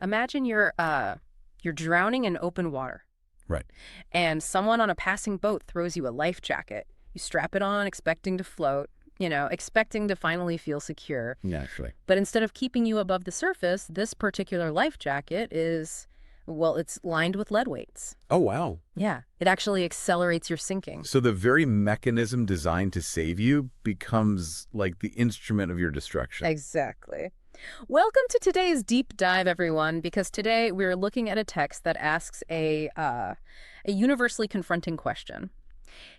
Imagine you're drowning in open water. Right. And someone on a passing boat throws you a life jacket. You strap it on, expecting to float, expecting to finally feel secure. Naturally. But instead of keeping you above the surface, this particular life jacket is, well, it's lined with lead weights. Oh, wow. Yeah, it actually accelerates your sinking. So the very mechanism designed to save you becomes like the instrument of your destruction. Exactly. Welcome to today's deep dive, everyone, because today we're looking at a text that asks a universally confronting question.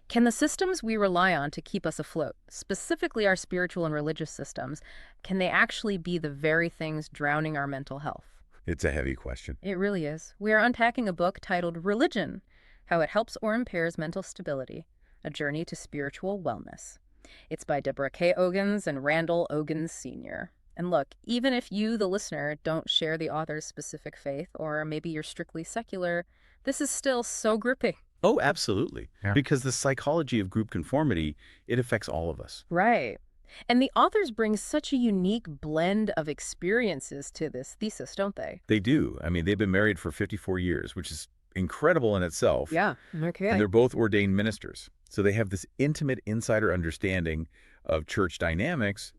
Can the systems we rely on to keep us afloat, specifically our spiritual and religious systems, can they actually be the very things drowning our mental health? It's a heavy question. It really is. We are unpacking a book titled Religion: How It Helps or Impairs Mental Stability, A Journey to Spiritual Wellness. It's by DeBorrah K. Ogans and Randall Ogans Sr. And look, even if you, the listener, don't share the author's specific faith, or maybe you're strictly secular, this is still so gripping. Oh, absolutely. Yeah. Because the psychology of group conformity, it affects all of us. Right. And the authors bring such a unique blend of experiences to this thesis, don't they? They do. I mean, they've been married for 54 years, which is incredible in itself. Yeah, okay. And they're both ordained ministers. So they have this intimate insider understanding of church dynamics.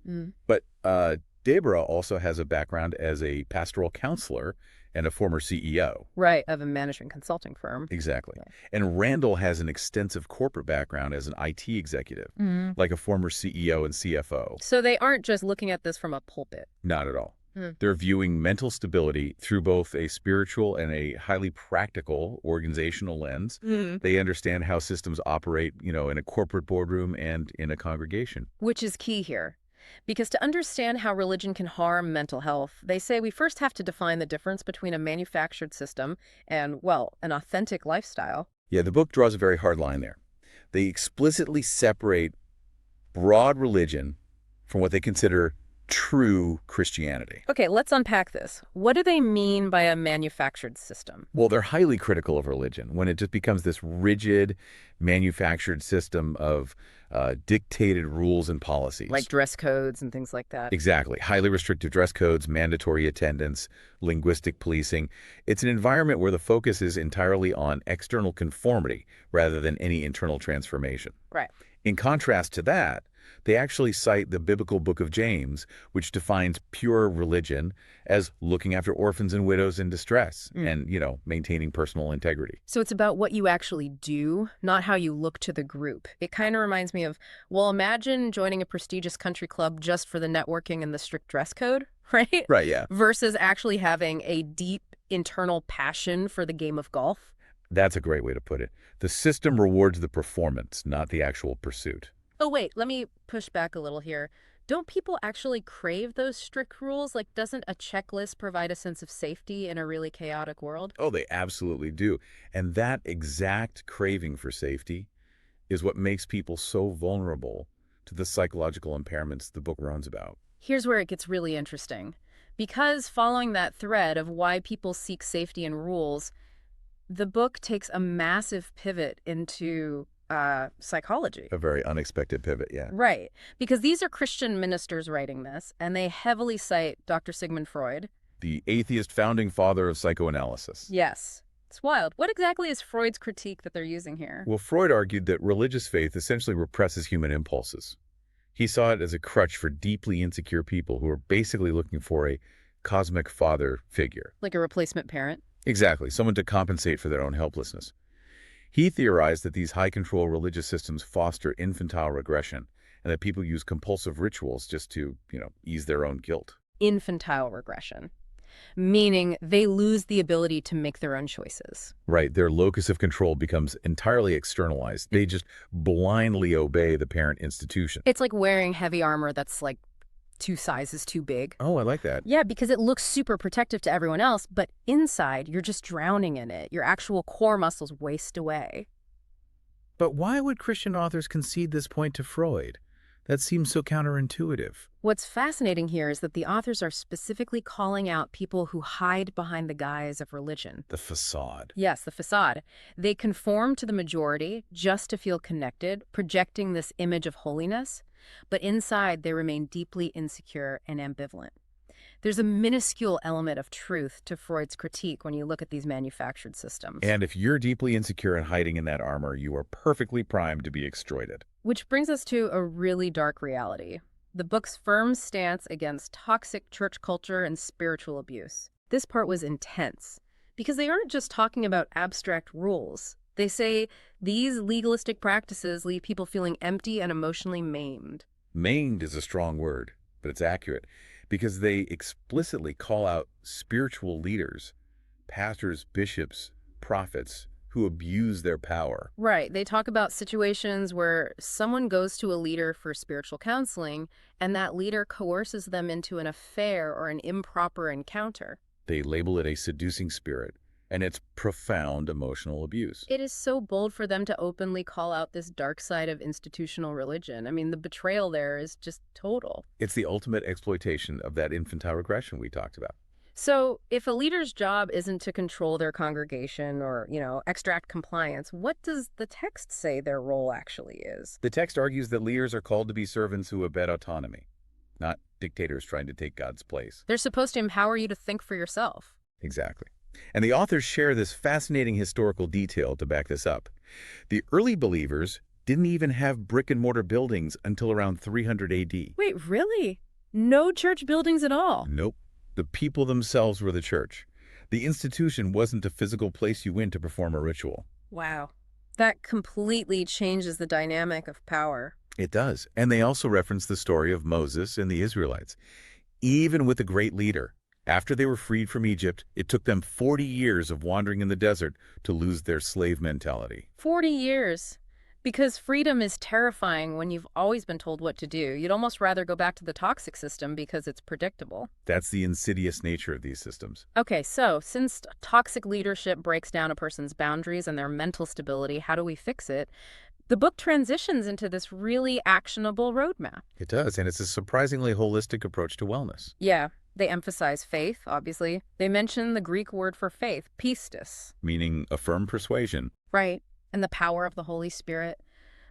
But DeBorrah also has a background as a pastoral counselor and a former CEO. Right, of a management consulting firm. Exactly. Yeah. And Randall has an extensive corporate background as an IT executive, like a former CEO and CFO. So they aren't just looking at this from a pulpit. Not at all. They're viewing mental stability through both a spiritual and a highly practical organizational lens. They understand how systems operate, in a corporate boardroom and in a congregation. Which is key here. Because to understand how religion can harm mental health, they say we first have to define the difference between a manufactured system and, well, an authentic lifestyle. Yeah, the book draws a very hard line there. They explicitly separate broad religion from what they consider true Christianity. Okay, let's unpack this. What do they mean by a manufactured system? Well, they're highly critical of religion when it just becomes this rigid, manufactured system of dictated rules and policies. Like dress codes and things like that. Exactly. Highly restrictive dress codes, mandatory attendance, linguistic policing. It's an environment where the focus is entirely on external conformity rather than any internal transformation. Right. In contrast to that, they actually cite the biblical book of James, which defines pure religion as looking after orphans and widows in distress and, maintaining personal integrity. So it's about what you actually do, not how you look to the group. It kind of reminds me of, well, imagine joining a prestigious country club just for the networking and the strict dress code, right? Right, yeah. Versus actually having a deep internal passion for the game of golf. That's a great way to put it. The system rewards the performance, not the actual pursuit. Oh, wait, let me push back a little here. Don't people actually crave those strict rules? Like, doesn't a checklist provide a sense of safety in a really chaotic world? Oh, they absolutely do. And that exact craving for safety is what makes people so vulnerable to the psychological impairments the book runs about. Here's where it gets really interesting. Because following that thread of why people seek safety and rules, the book takes a massive pivot into psychology. A very unexpected pivot, yeah. Right. Because these are Christian ministers writing this, and they heavily cite Dr. Sigmund Freud. The atheist founding father of psychoanalysis. Yes. It's wild. What exactly is Freud's critique that they're using here? Well, Freud argued that religious faith essentially represses human impulses. He saw it as a crutch for deeply insecure people who are basically looking for a cosmic father figure. Like a replacement parent? Exactly, someone to compensate for their own helplessness. He theorized that these high-control religious systems foster infantile regression and that people use compulsive rituals just to, ease their own guilt. Infantile regression, meaning they lose the ability to make their own choices. Right. Their locus of control becomes entirely externalized. They just blindly obey the parent institution. It's like wearing heavy armor that's like 2 sizes too big. Oh, I like that. Yeah, because it looks super protective to everyone else, but inside, you're just drowning in it. Your actual core muscles waste away. But why would Christian authors concede this point to Freud? That seems so counterintuitive. What's fascinating here is that the authors are specifically calling out people who hide behind the guise of religion. The facade. Yes, the facade. They conform to the majority just to feel connected, projecting this image of holiness, but inside they remain deeply insecure and ambivalent. There's a minuscule element of truth to Freud's critique when you look at these manufactured systems. And if you're deeply insecure and hiding in that armor, you are perfectly primed to be exploited. Which brings us to a really dark reality. The book's firm stance against toxic church culture and spiritual abuse. This part was intense, because they aren't just talking about abstract rules. They say these legalistic practices leave people feeling empty and emotionally maimed. Maimed is a strong word, but it's accurate because they explicitly call out spiritual leaders, pastors, bishops, prophets who abuse their power. Right. They talk about situations where someone goes to a leader for spiritual counseling, and that leader coerces them into an affair or an improper encounter. They label it a seducing spirit, and it's profound emotional abuse. It is so bold for them to openly call out this dark side of institutional religion. I mean, the betrayal there is just total. It's the ultimate exploitation of that infantile regression we talked about. So if a leader's job isn't to control their congregation or, extract compliance, what does the text say their role actually is? The text argues that leaders are called to be servants who abet autonomy, not dictators trying to take God's place. They're supposed to empower you to think for yourself. Exactly. And the authors share this fascinating historical detail to back this up. The early believers didn't even have brick-and-mortar buildings until around 300 AD. Wait, really? No church buildings at all? Nope. The people themselves were the church. The institution wasn't a physical place you went to perform a ritual. Wow. That completely changes the dynamic of power. It does. And they also reference the story of Moses and the Israelites. Even with a great leader, after they were freed from Egypt, it took them 40 years of wandering in the desert to lose their slave mentality. 40 years. Because freedom is terrifying when you've always been told what to do. You'd almost rather go back to the toxic system because it's predictable. That's the insidious nature of these systems. Okay, so since toxic leadership breaks down a person's boundaries and their mental stability, how do we fix it? The book transitions into this really actionable roadmap. It does, and it's a surprisingly holistic approach to wellness. Yeah, they emphasize faith, obviously. They mention the Greek word for faith, pistis. Meaning a firm persuasion. Right, and the power of the Holy Spirit.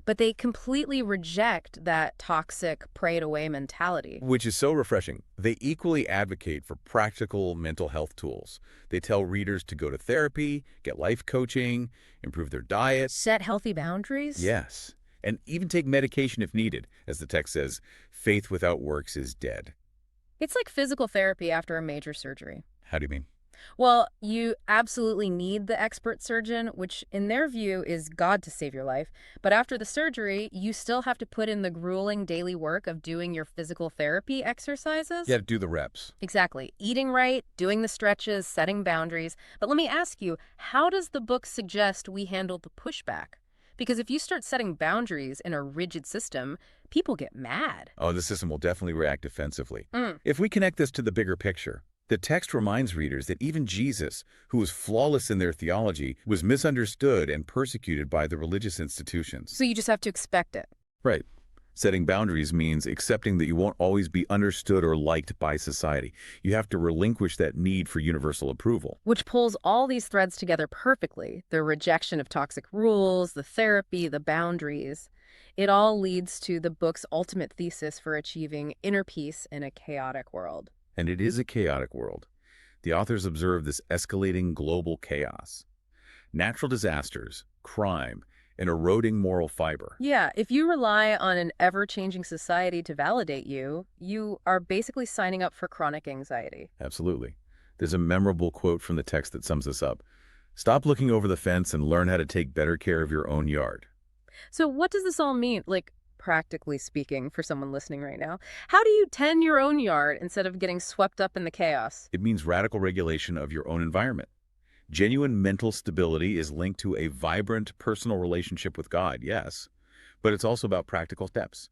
But they completely reject that toxic, pray-it-away mentality. Which is so refreshing. They equally advocate for practical mental health tools. They tell readers to go to therapy, get life coaching, improve their diet. Set healthy boundaries? Yes, and even take medication if needed. As the text says, faith without works is dead. It's like physical therapy after a major surgery. How do you mean? Well, you absolutely need the expert surgeon, which in their view is God to save your life. But after the surgery, you still have to put in the grueling daily work of doing your physical therapy exercises. You have to do the reps. Exactly. Eating right, doing the stretches, setting boundaries. But let me ask you, how does the book suggest we handle the pushback? Because if you start setting boundaries in a rigid system, people get mad. Oh, the system will definitely react defensively. Mm. If we connect this to the bigger picture, the text reminds readers that even Jesus, who was flawless in their theology, was misunderstood and persecuted by the religious institutions. So you just have to expect it. Right. Setting boundaries means accepting that you won't always be understood or liked by society. You have to relinquish that need for universal approval. Which pulls all these threads together perfectly. The rejection of toxic rules, the therapy, the boundaries. It all leads to the book's ultimate thesis for achieving inner peace in a chaotic world. And it is a chaotic world. The authors observe this escalating global chaos. Natural disasters, crime, and eroding moral fiber. Yeah, if you rely on an ever-changing society to validate you, you are basically signing up for chronic anxiety. Absolutely. There's a memorable quote from the text that sums this up. Stop looking over the fence and learn how to take better care of your own yard. So what does this all mean? Like, practically speaking, for someone listening right now, how do you tend your own yard instead of getting swept up in the chaos? It means radical regulation of your own environment. Genuine mental stability is linked to a vibrant personal relationship with God, yes, but it's also about practical steps,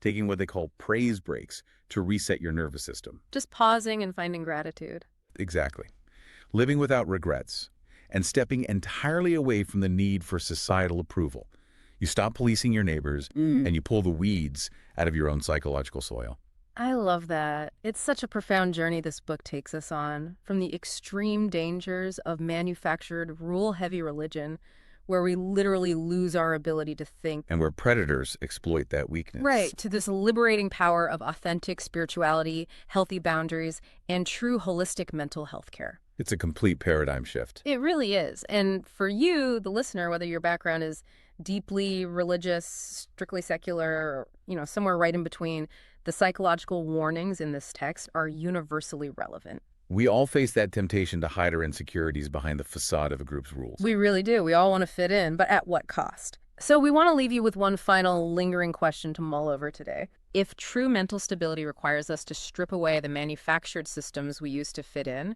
taking what they call praise breaks to reset your nervous system. Just pausing and finding gratitude. Exactly. Living without regrets and stepping entirely away from the need for societal approval. You stop policing your neighbors and you pull the weeds out of your own psychological soil. I love that. It's such a profound journey this book takes us on, from the extreme dangers of manufactured, rule-heavy religion, where we literally lose our ability to think. And where predators exploit that weakness. Right, to this liberating power of authentic spirituality, healthy boundaries, and true holistic mental health care. It's a complete paradigm shift. It really is. And for you, the listener, whether your background is deeply religious, strictly secular, or, somewhere right in between, the psychological warnings in this text are universally relevant. We all face that temptation to hide our insecurities behind the facade of a group's rules. We really do. We all want to fit in, but at what cost? So we want to leave you with one final lingering question to mull over today. If true mental stability requires us to strip away the manufactured systems we use to fit in,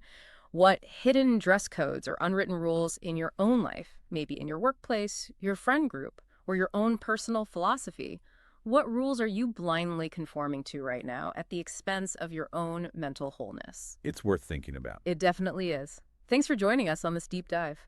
what hidden dress codes or unwritten rules in your own life, maybe in your workplace, your friend group, or your own personal philosophy, what rules are you blindly conforming to right now at the expense of your own mental wholeness? It's worth thinking about. It definitely is. Thanks for joining us on this deep dive.